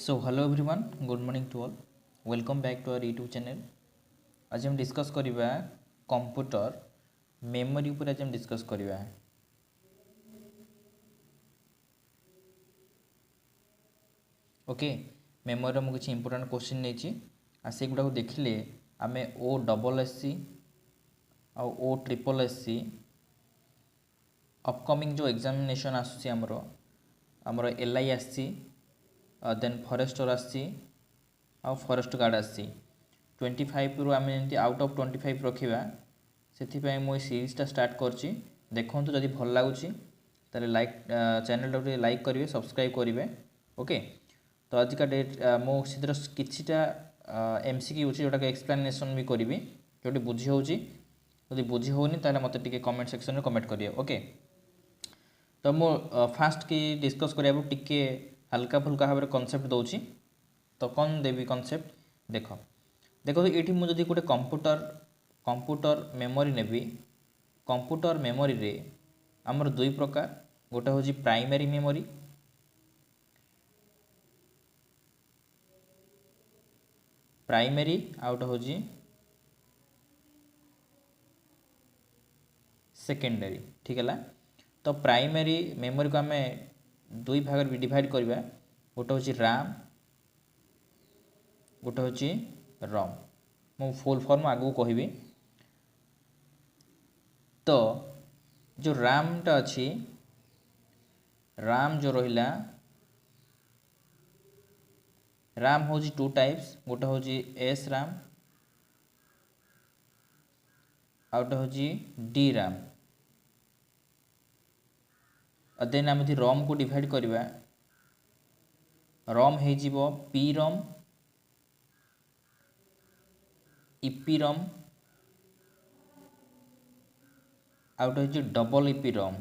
So hello everyone good morning to all welcome back to our YouTube channel. आज हम discuss करवा computer memory ऊपर आज हम डिस्कस करवा। ओके मेमोरी मुझे किसी इंपोर्टेंट क्वेश्चन नहीं से गुड़ा देखिले आम ओ डबल एस सी आ ओ ट्रिपल एस सी अपकमिंग जो एग्जामिनेशन आमर एल आई आसी देन फरेस्टर आसी आ फरेस्ट गार्ड आसी 25 रु आम जमी आउट ऑफ 25 रखा से मुझे सीरीजटा स्टार्ट करची। देखो जदि भल लगुच लाइक चैनल टाइम लाइक करेंगे सब्सक्राइब करेंगे। ओके तो आज का डेट मुझे किछिटा एमसीक्यू अच्छी जोटा एक्सप्लेनेशन भी करी जो बुझी होची जदि बुझी होनी ताले मते टिके कमेंट सेक्शन में कमेंट करिए। ओके तो मु फास्ट की डिस्कस करिया टिके हल्का फुल्का भाव कनसेप्ट दूची। तो कौन देवी कनसेप्ट देख देखो ये मुझे गोटे कंप्यूटर मेमोरी नेबी कंप्यूटर मेमोरी रे आमर दुई प्रकार गोटे हूँ प्राइमरी मेमोरी आउट हूँ सेकेंडरी। ठीक है तो प्राइमरी मेमोरी को आम दुई भाग में डिवाइड करवा गोटे हूँ रैम गोटे हूँ रम मु फुल फॉर्म आगू कहबी। तो जो रैमटा अच्छी रैम जो रहिला रैम हूँ टू टाइप्स गोटे हूँ एस रैम आउटे हूँ डी रैम। देन आम यदि रम को डिवाइड करवा रम हो पी रम इपी रम आउट हूँ डबल इपी रम।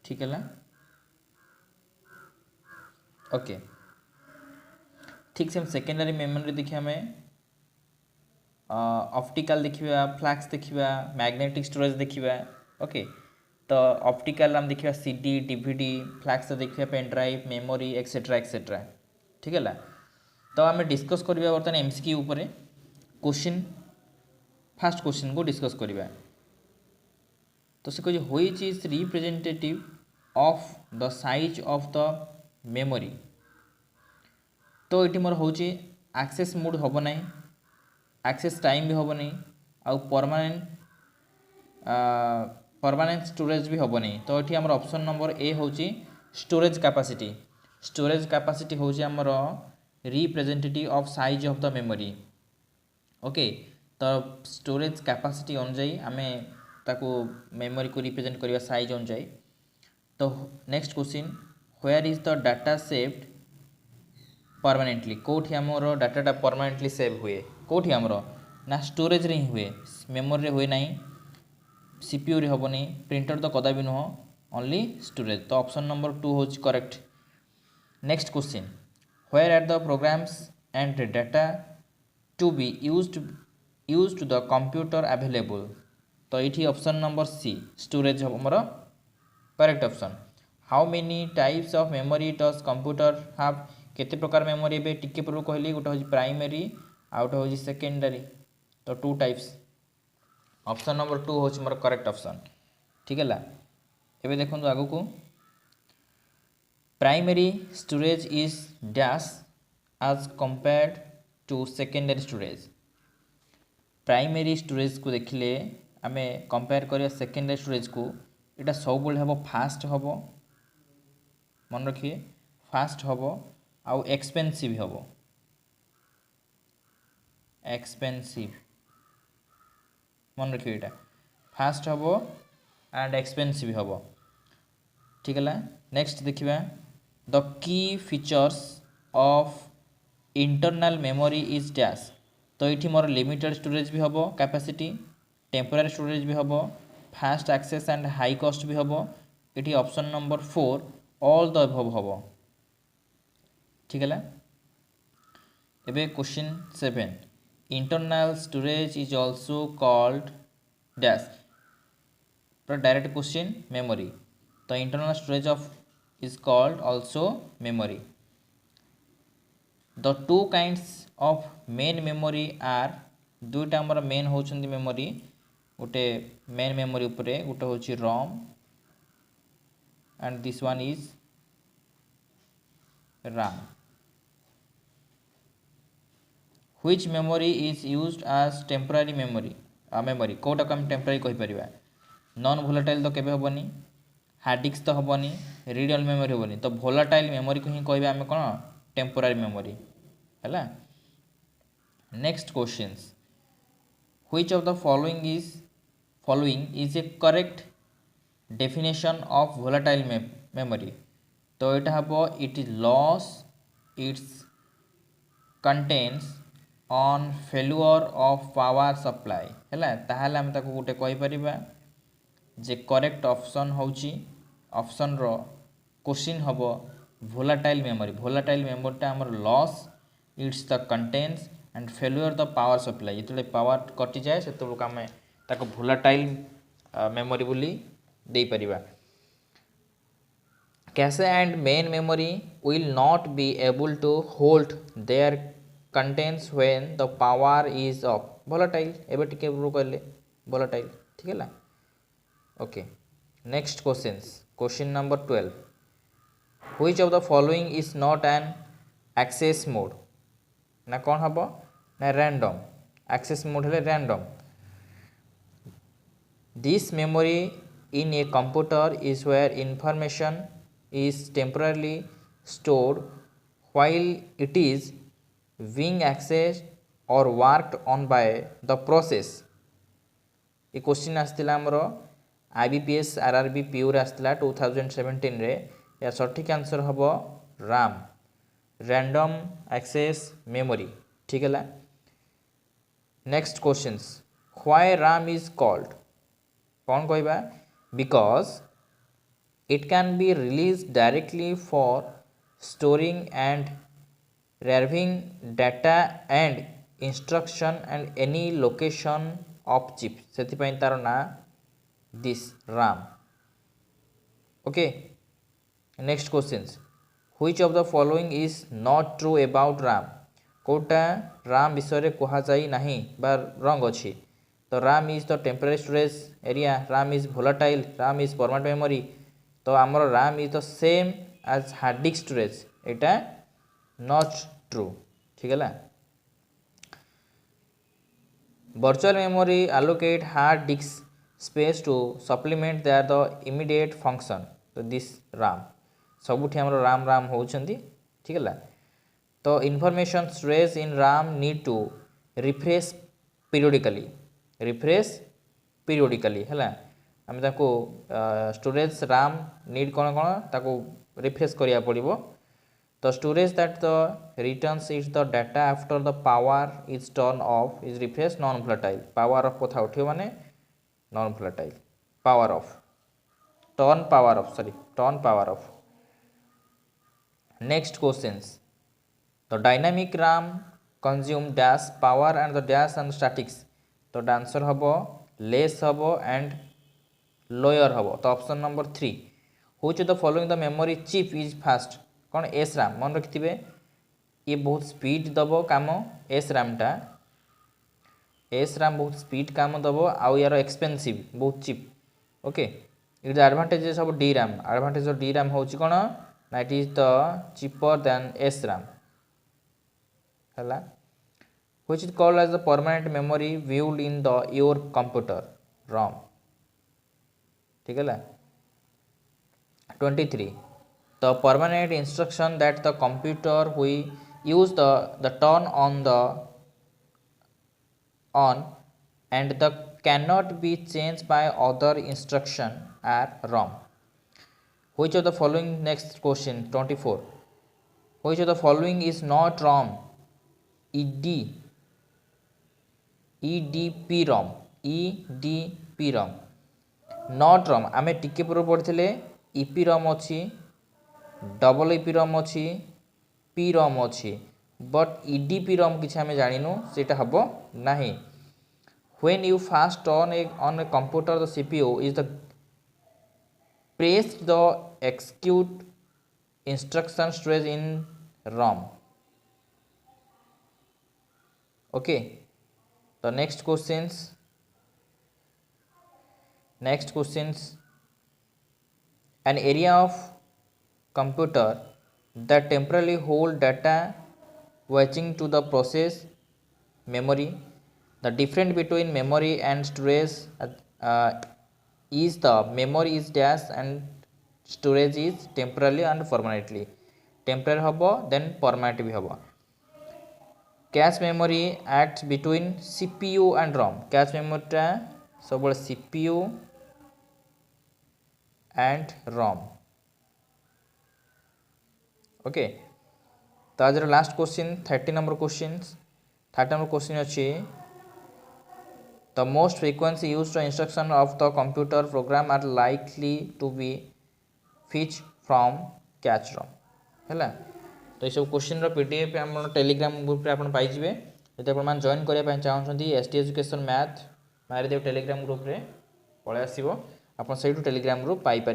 ठीक है ओके ठीक से सेकेंडरी मेमोरी देखिए आम ऑप्टिकल देखिए फ्लैक्स देखिए मैग्नेटिक स्टोरेज देखिए। ओके तो ऑप्टिकल आम देखिए सीडी डीवीडी फ्लैक्स देखिए pen drive memory etcetera etcetera. ठीक है तो आम डिस्कस करवा बर्तमान एमसीक्यू ऊपर क्वेश्चन फास्ट क्वेश्चन को डिस्कस करवा। तो से कह which is representative of the size of the memory. तो ये मोर हूँ एक्सेस मोड हम ना एक्सेस टाइम भी हम नहीं आउ परमानेंट स्टोरेज भी हम नहीं। तो ये आम ऑप्शन नंबर ए हूँ स्टोरेज कैपेसिटी हूँ आमर representative of size of the memory. Okay तो स्टोरेज कैपेसिटी अनुजाई आम ताको मेमोरी को रिप्रेजेंट करवा साइज अनुजाई। तो next question where is the data saved permanently कौटी आमर डाटाटा परमानेंटली सेव हुए कौटी आमर ना स्टोरेज रे ही हुए मेमोरी हुए ना सीपीयू रे हेनी प्रिंटर तो कदा भी नुह ओनली स्टोरेज। तो ऑप्शन नंबर 2 हूँ correct. Next question where are the programs and data to be used the computer available. तो ये ऑप्शन नंबर सी स्टोरेज हमर correct option. How many types of memory does computer have केते प्रकार memory ए टिके पूर्व कहली गोटे हूँ प्राइमरी आउट हूँ सेकेंडरी। तो 2 टाइप्स ऑप्शन नंबर 2 हूँ मोर करेक्ट ऑप्शन। ठीक है एबे देखो आगु को primary storage is dash as compared to secondary storage. Primary storage को देखिले आम कंपेयर करिया सेकेंडरी स्टोरेज को यहाँ सब हम फास्ट हम मन रखिए फास्ट हम आउ एक्सपेंसिव हम एक्सपेंसिव मन रखिए यहाँ फास्ट हम एंड एक्सपेंसिव हम। ठीक है नेक्स्ट देखिए the key features of internal memory is dash. तो ये मोर लिमिटेड स्टोरेज भी हम कैपेसिटी टेम्पोरारी स्टोरेज भी हम fast access and high cost भी हम। ये option number 4 all the above हम। ठीक है एबे question 7 internal storage is also called dash पूरा डायरेक्ट क्वेश्चन मेमोरी। तो internal storage of is called also memory. The two kinds of main memory are दुईटा आमर मेन होचंदी मेमोरी गोटे मेन मेमोरी उपरे गोटे होची ROM and this one is RAM. Which memory is used as temporary memory? Memory कोटा को हम टेम्परारी कहीपर नॉन भोलाटाइल तो केबे हेबनी हार्ड डिस्क तो हेबनी रीड ओनली मेमोरी हेबनी तो भोलाटाइल मेमोरी को ही कहबे आम कौन टेम्पोरारी मेमोरी है। Next questions which of the following is A correct definition of volatile memory तो यहाँ हम it is loss it's contains on failure of power supply है ताहले आम ताको गोटे कहीपर जे करेक्ट ऑप्शन होची ऑप्शन रो क्वेश्चन हम भोलाटाइल मेमोरीटा आमर loss it's the contains and failure the power supply जो पावर कटि जाए से आम ताको भोलाटाइल मेमोरी बोली दे परिबा। Cache and main memory will not be able to hold their contents when the power is off volatile एबे टिके कहले भोलाटाइल ठीक है। Okay next question number 12 which of the following is not an access mode ना कौन हम ना random access mode है random this memory in a computer is where information is temporarily stored while it is being accessed or worked on by the process। ये question आसला आमर IBPS RRB PU रे आसला 2017 रे या सठिक आंसर हम RAM रैंडम एक्सेस मेमोरी ठीक है। Next questions why RAM is called कौन कहबा because it can be released directly for storing and retrieving data and instruction and any location of chip सेति पई तार ना this RAM। okay next questions which of the following is not true about RAM Kota RAM विषय रे कहा जाई नहीं बा रंग अछि तो RAM is the temporary storage area RAM is volatile RAM is permanent memory तो आमर RAM is the same as hard disk storage एटा नॉट ट्रू ठीक है। Virtual memory allocate hard disk space to supplement they are the immediate function तो this RAM सबुठी आमर RAM होउछंती ठीक है। तो information storage in RAM need to refresh periodically है आम ताको स्टोरेज RAM नीड कौन कौन ताको रिफ्रेश करिया पड़िबो तो storage that the returns is the data after the power is turn off is refresh non volatile power of कथा उठियो माने non volatile power of turn power of. Next questions the dynamic RAM consume dash power and the dash and statics तो answer हम less हम and lower हम तो option number 3 which of the following the memory chip is fast कौन SRAM मन रखिथिबे ये बहुत speed दबो काम SRAM बहुत स्पीड काम दबो आउ यार एक्सपेंसिव बहुत cheap okay it the advantages of DRAM होची कोन ना it is the cheaper than SRAM हला which is called as the permanent memory viewed in the your computer ROM ठीक है। 23 the permanent instruction that the computer we use the turn on and the cannot be changed by other instruction are ROM which of the following next question 24 which of the following is not ROM EDP-ROM not ROM आम टिके पूर्व पढ़ी EPROM अच्छी double EPROM अच्छी PROM अच्छी but EDP-ROM किसी आम जानू से हम ना when you fast on a computer the CPU is the press the execute instruction storage in ROM okay तो next questions an area of computer that temporarily hold data watching to the process memory. The difference between memory and storage is the memory is dash and storage is temporarily and permanently. Temporary habo then permanent bhi habo. Cache memory acts between CPU and ROM. Cache memory ta सबले CPU and ROM. Okay तो आज last question 30 number question अच्छी the most frequency use to instruction of the computer program are likely to be fetch from cache ROM है तो ये question PDF आम Telegram group आप पाइबे जब आप जॉइन करने चाहते एसटी एजुकेशन मैथ मारिदेव टेलीग्राम ग्रुप रे पलि आसो आप टेलीग्राम ग्रुप पाइपर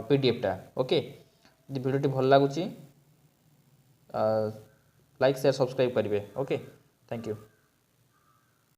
पीडीएफ टा ओके यदि वीडियो भल लगुच लाइक शेयर सब्सक्राइब करेंगे ओके थैंक यू।